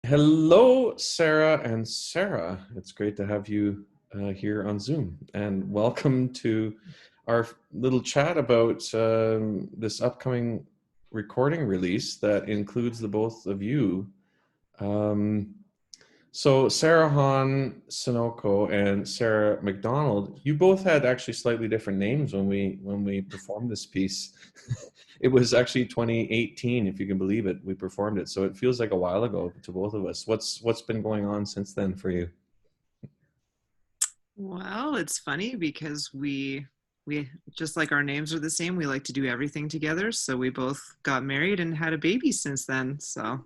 Hello, Sarah and Sara. It's great to have you here on Zoom, and welcome to our little chat about this upcoming recording release that includes the both of you. Um, so Sarah Hahn-Scinocco and Sarah MacDonald, you both had actually slightly different names when we performed this piece. It was actually 2018, if you can believe it. We performed it, so it feels like a while ago to both of us. What's been going on since then for you? Well, it's funny because we just like our names are the same, we like to do everything together. So we both got married and had a baby since then. So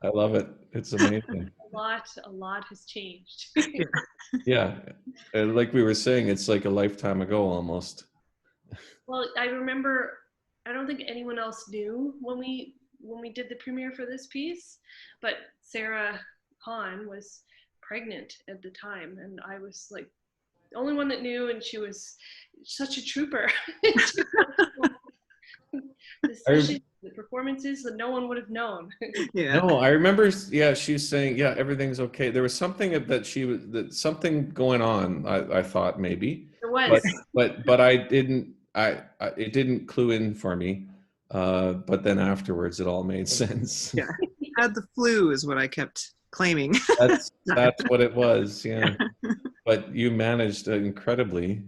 I love it. It's amazing. A lot has changed. yeah. Yeah, like we were saying, it's like a lifetime ago almost. Well, I remember, I don't think anyone else knew when we did the premiere for this piece, but Sarah Hahn was pregnant at the time, and I was like the only one that knew, and she was such a trooper. I Especially the performances that no one would have known. Yeah. No, I remember. Yeah, she was saying, "Yeah, everything's okay." There was something that something going on. I thought maybe, There but was. but I didn't. I it didn't clue in for me. But then afterwards, it all made sense. Yeah. Had the flu is what I kept claiming. That's what it was. Yeah. Yeah, but you managed incredibly.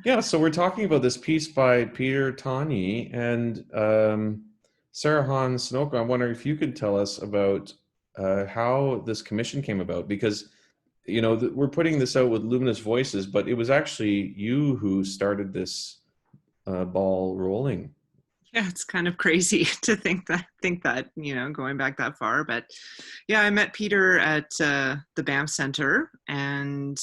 Yeah, so we're talking about this piece by Peter Togni and Sarah Hahn-Scinocco. I wonder if you could tell us about how this commission came about, because we're putting this out with Luminous Voices, but it was actually you who started this ball rolling. Yeah, it's kind of crazy to think that, going back that far. But yeah, I met Peter at the Banff Center, and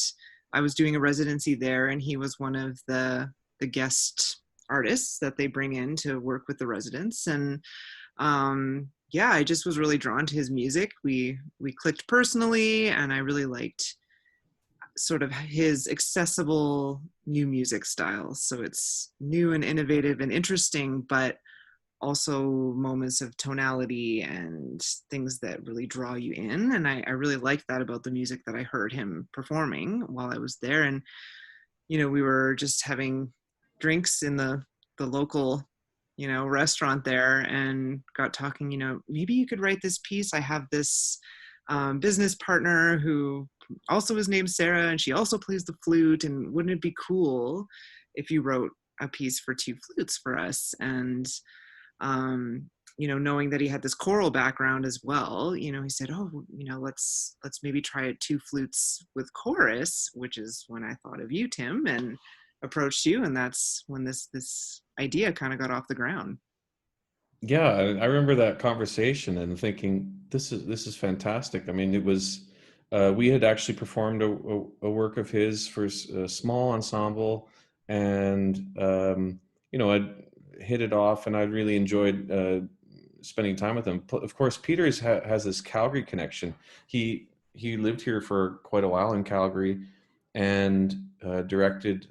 I was doing a residency there, and he was one of the guest artists that they bring in to work with the residents. And yeah, I just was really drawn to his music. We clicked personally, and I really liked sort of his accessible new music style. So it's new and innovative and interesting, but also moments of tonality and things that really draw you in. And I really liked that about the music that I heard him performing while I was there. And, we were just having drinks in the local, restaurant there, and got talking, maybe you could write this piece. I have this business partner who also is named Sara, and she also plays the flute. And wouldn't it be cool if you wrote a piece for two flutes for us? And knowing that he had this choral background as well, he said, "Oh, let's maybe try it two flutes with chorus," which is when I thought of you, Tim, and approached you, and that's when this idea kind of got off the ground. Yeah, I remember that conversation and thinking, this is fantastic. I mean, it was we had actually performed a work of his for a small ensemble, and I'd hit it off, and I really enjoyed spending time with him. Of course, Peter's has this Calgary connection. He lived here for quite a while in Calgary, and directed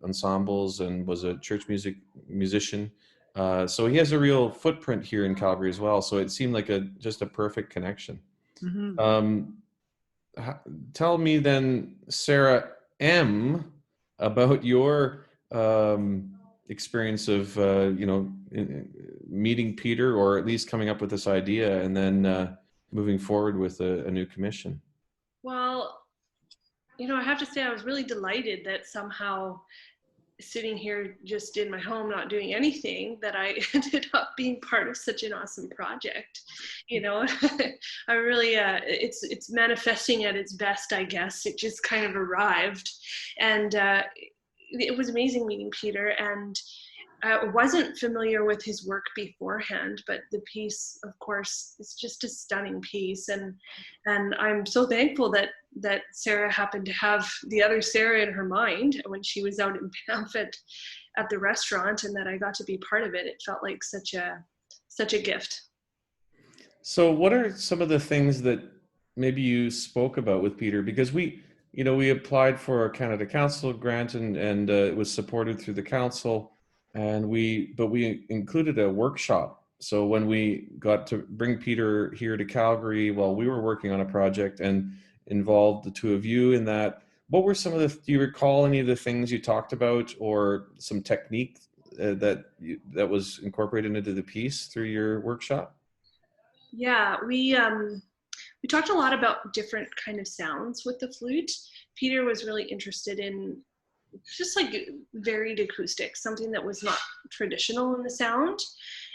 ensembles and was a church musician. So he has a real footprint here in Calgary as well. So it seemed like just a perfect connection. Mm-hmm. Um, Tell me then, Sarah M, about your experience of meeting Peter, or at least coming up with this idea, and then moving forward with a new commission. Well, I have to say I was really delighted that somehow sitting here just in my home not doing anything, that I ended up being part of such an awesome project. I really it's manifesting at its best, I guess. It just kind of arrived, and it was amazing meeting Peter. And I wasn't familiar with his work beforehand, but the piece, of course, is just a stunning piece, and I'm so thankful that Sara happened to have the other Sara in her mind when she was out in Banff at the restaurant, and that I got to be part of it. It felt like such a gift. So what are some of the things that maybe you spoke about with Peter? Because we applied for a Canada Council grant, and it was supported through the council, but we included a workshop so when we got to bring Peter here to Calgary while we were working on a project and involved the two of you in that, what were some of the, do you recall any of the things you talked about or some technique that was incorporated into the piece through your workshop? Yeah, we talked a lot about different kind of sounds with the flute. Peter was really interested in just like varied acoustics, something that was not traditional in the sound.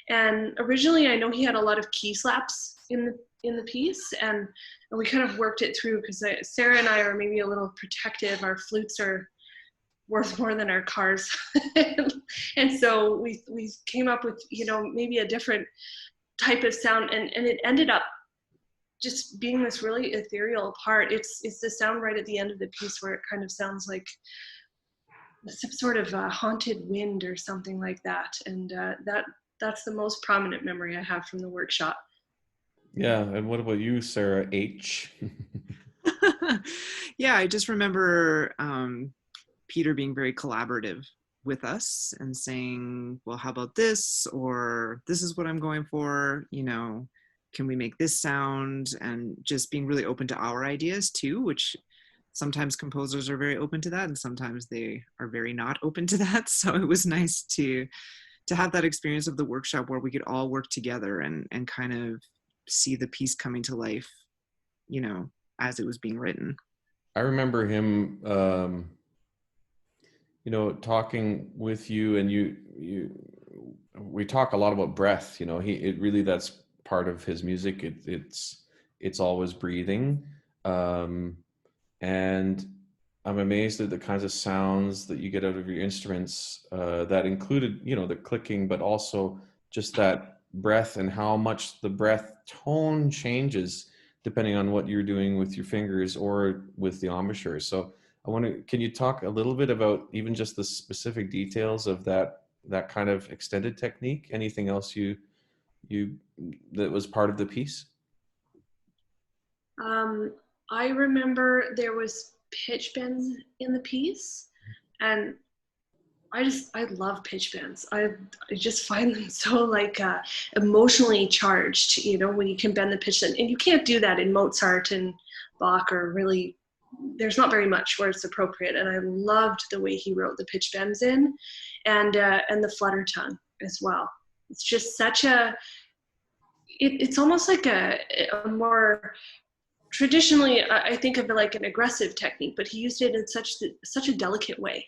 And originally, I know he had a lot of key slaps in the piece, and we kind of worked it through because Sara and I are maybe a little protective. Our flutes are worth more than our cars, and so we came up with, you know, maybe a different type of sound, and it ended up just being this really ethereal part. It's the sound right at the end of the piece where it kind of sounds like some sort of haunted wind or something like that, and that's the most prominent memory I have from the workshop. Yeah, and what about you, Sarah H? Yeah, I just remember Peter being very collaborative with us and saying, well, how about this? Or this is what I'm going for, you know, can we make this sound? And just being really open to our ideas too, which sometimes composers are very open to that and sometimes they are very not open to that. So it was nice to have that experience of the workshop where we could all work together and kind of see the piece coming to life, you know, as it was being written. I remember him, you know, talking with you, and we talk a lot about breath. You know, it really, that's part of his music. It's always breathing, and I'm amazed at the kinds of sounds that you get out of your instruments that included, you know, the clicking, but also just that breath and how much the breath tone changes depending on what you're doing with your fingers or with the embouchure. So I want to, can you talk a little bit about even just the specific details of that kind of extended technique? Anything else you that was part of the piece? I remember there was pitch bends in the piece, and I love pitch bends. I just find them so like emotionally charged, you know, when you can bend the pitch, and you can't do that in Mozart and Bach, or really there's not very much where it's appropriate. And I loved the way he wrote the pitch bends in, and the flutter tongue as well. It's just such a it's almost like a more traditionally, I think of it like an aggressive technique, but he used it in such a delicate way.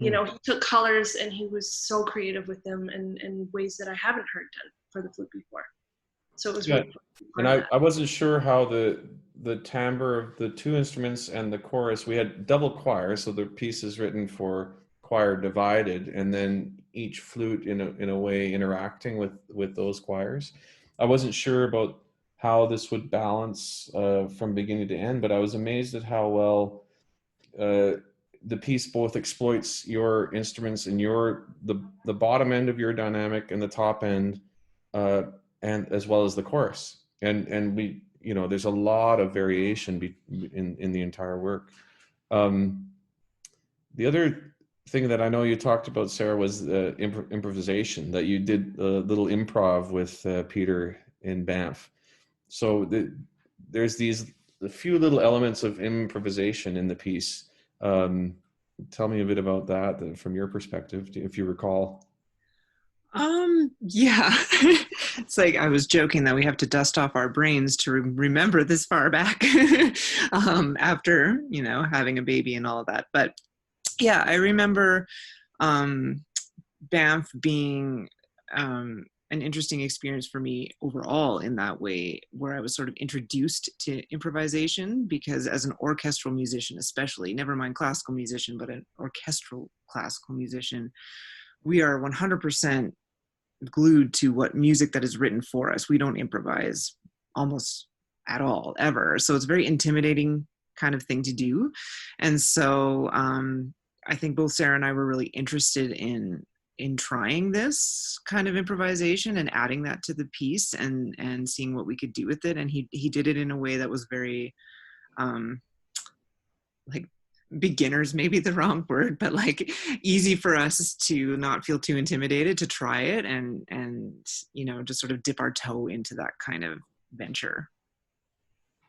You know, he took colors and he was so creative with them in ways that I haven't heard done for the flute before. So it was really fun. And I wasn't sure how the timbre of the two instruments and the chorus, we had double choir, so the piece is written for choir divided, and then each flute in a way interacting with those choirs. I wasn't sure about how this would balance from beginning to end, but I was amazed at how well the piece both exploits your instruments and the bottom end of your dynamic and the top end, and as well as the chorus. And we, you know, there's a lot of variation in the entire work. The other thing that I know you talked about, Sarah, was improvisation, that you did a little improv with Peter in Banff. So there's a few little elements of improvisation in the piece. Tell me a bit about that from your perspective, if you recall. Yeah. It's like I was joking that we have to dust off our brains to remember this far back after, you know, having a baby and all of that. But yeah, I remember Banff being an interesting experience for me overall in that way, where I was sort of introduced to improvisation, because as an orchestral musician, especially, never mind classical musician, but an orchestral classical musician, we are 100% glued to what music that is written for us. We don't improvise almost at all, ever. So it's a very intimidating kind of thing to do. And so I think both Sara and I were really interested in trying this kind of improvisation and adding that to the piece and seeing what we could do with it. And he did it in a way that was very like beginners, maybe the wrong word, but like easy for us to not feel too intimidated to try it, and just sort of dip our toe into that kind of venture.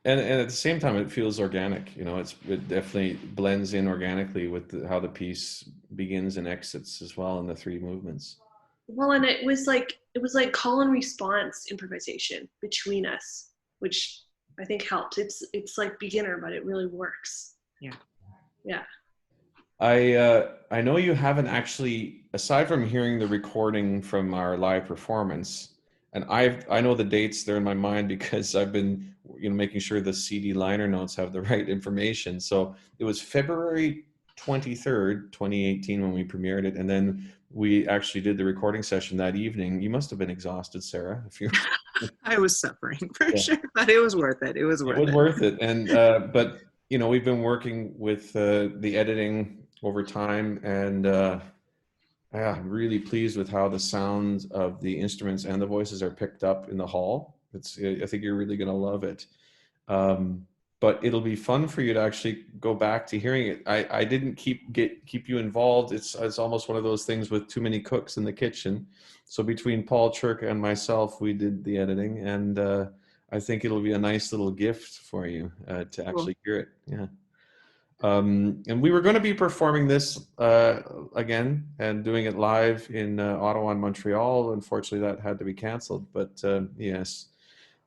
And at the same time, it feels organic. It definitely blends in organically with how the piece begins and exits as well in the three movements. Well, and it was like call and response improvisation between us, which I think helped. It's like beginner, but it really works. Yeah. Yeah. I know you haven't actually, aside from hearing the recording from our live performance, and I know the dates there in my mind because I've been making sure the CD liner notes have the right information. So it was February 23rd, 2018 when we premiered it, and then we actually did the recording session that evening. You must have been exhausted, Sarah, if you. I was suffering for Yeah. sure, but it was worth it. It was It worth was it. worth it. And but we've been working with the editing over time, and yeah, I'm really pleased with how the sounds of the instruments and the voices are picked up in the hall. I think you're really going to love it. Um, but it'll be fun for you to actually go back to hearing it. I didn't keep you involved. It's almost one of those things with too many cooks in the kitchen. So between Paul Chirk and myself, we did the editing, and I think it'll be a nice little gift for you to Cool. actually hear it. Yeah. And we were going to be performing this again and doing it live in Ottawa and Montreal. Unfortunately, that had to be canceled. But yes,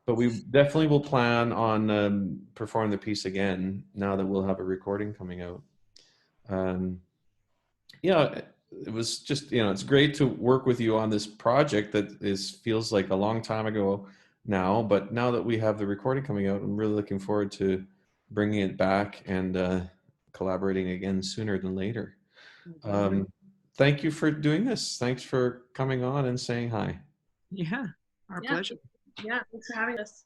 but we definitely will plan on performing the piece again now that we'll have a recording coming out. Um, yeah, it was just it's great to work with you on this project that feels like a long time ago now. But now that we have the recording coming out, I'm really looking forward to bringing it back and collaborating again sooner than later. Totally. Thank you for doing this. Thanks for coming on and saying hi. Yeah, our Yeah. pleasure. Yeah. Thanks for having us.